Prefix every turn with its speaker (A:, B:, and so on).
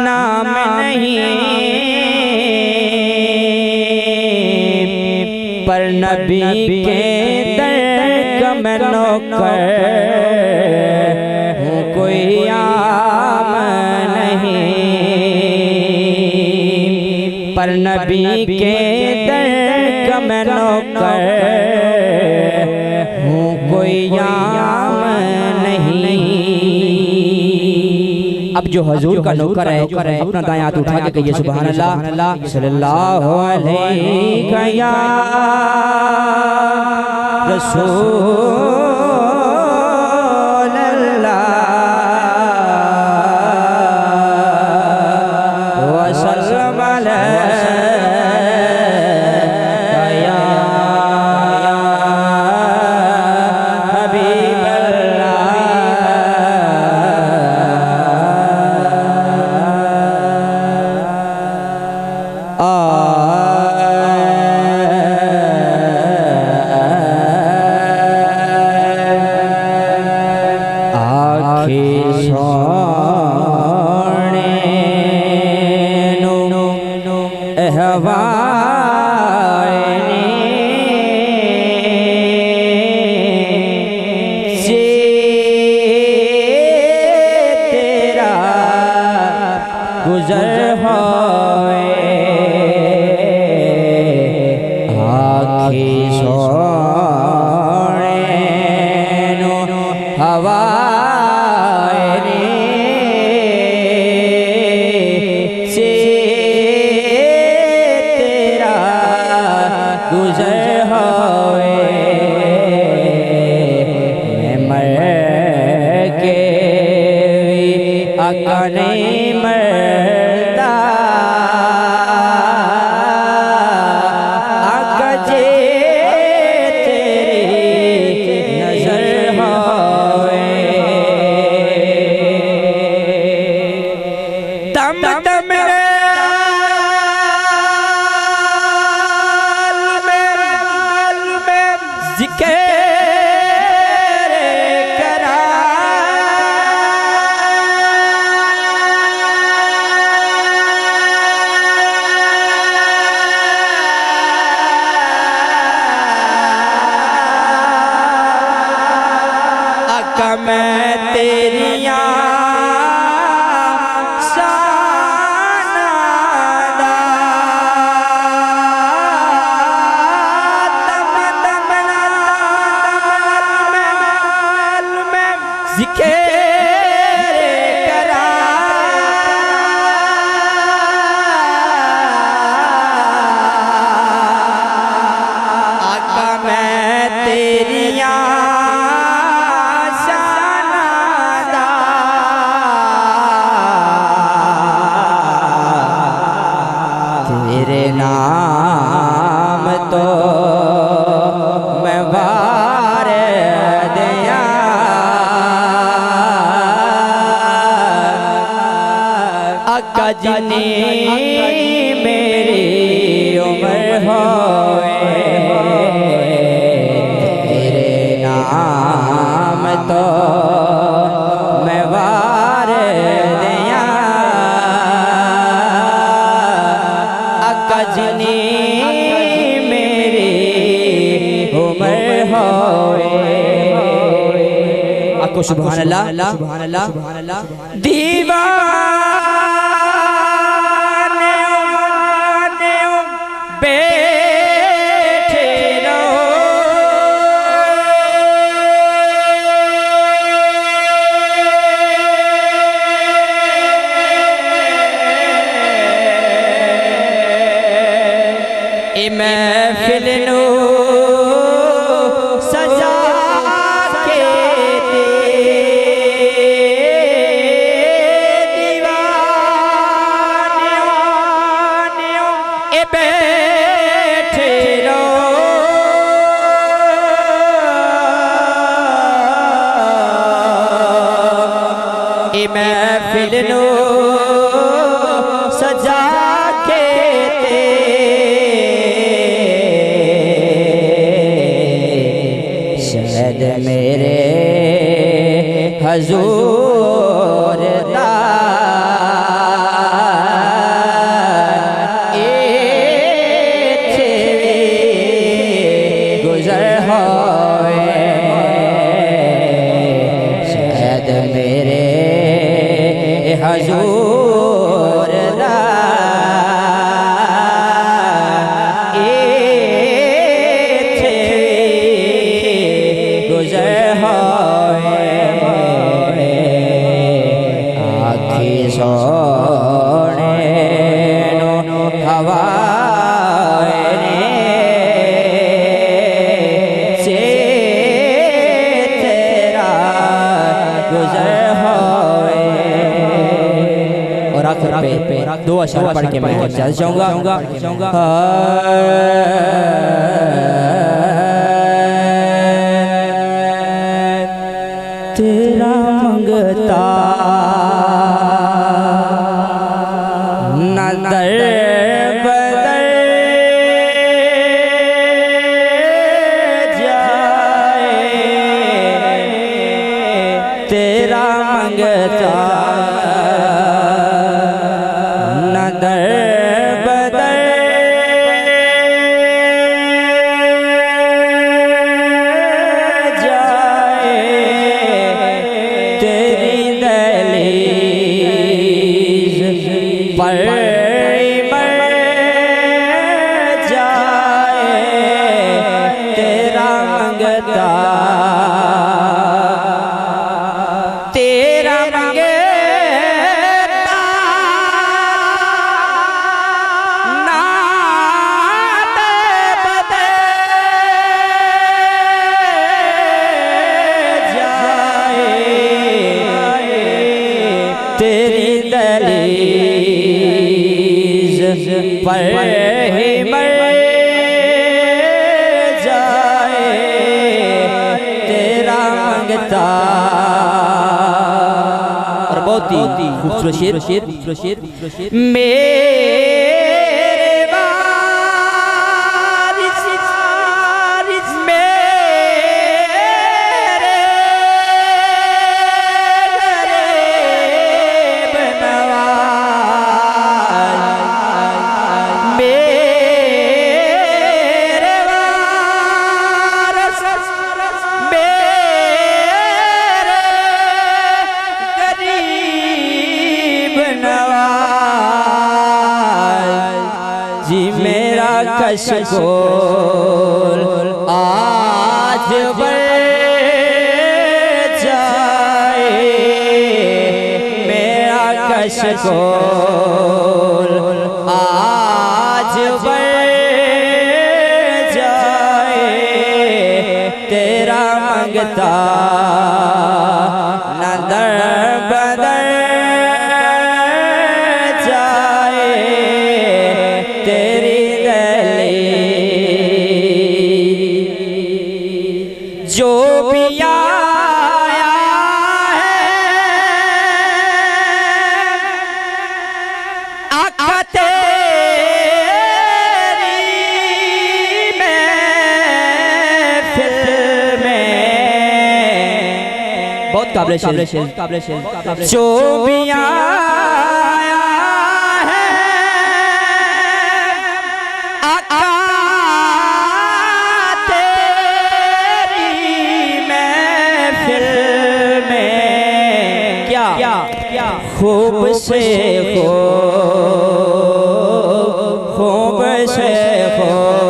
A: नाम नहीं पर नबी के दर का मैं नौकर हूँ, कोई आम नहीं पर नबी के दर का मैं नौकर हूँ, कोई आम नहीं। अब जो हजूर का नौकर है अपना दायां हाथ उठा के कहिए सुभान अल्लाह सल्लल्लाहु अलैहि या रसूल अल्लाह व सल्लम अलैका या हबीब गुजर होए आखी सोने नो हवाए रे से तेरा गुजर होए मैं मर के आका नहीं मरता आका जे तेरी नजर होए दम दम में जिक्र मैं तेरिया सानादा दम दम में जिक्र करा आका मैं तेरिया तेरे नाम तो मैं वार दिया आका जिनी मेरी उम्र होए तेरे नाम तो मैं वार दिया जिनी मेरी उम्र होए आपको सुभान अल्लाह दीवाने बैठे रहो महफिल नो सजा के दीवानियों ए बैठे रहो ए महफिल नो सजा के शायद मेरे हजूर दा दो अशआर पढ़ के मैं चल जाऊंगा। तेरा मंगता नजर बदल जाए, तेरा मंगता नजर बदल जाए, तेरी दहलीज पर मर जाए, तेरा मंगता तेरा मंगता नात बदल जाए, तेरी दहलीज पर ही मर जाए, तेरा मंगता। और बहुत ही खूबसूरत शेर मेरे वारिस मेरे गरीब नवाज, मेरे वारिस मेरे गरीब नवाज जी, मेरा कशकोल आज बढ़ जाए, मेरा कशकोल आज बढ़ जाए, तेरा मंगता नजर बदल जाए, तेरी दहलीज जो भी आया है आका तेरी महफिल में, बहुत काबिल शेर जो भी आया है आका तेरी महफिल में, क्या खूब से खूब से खूब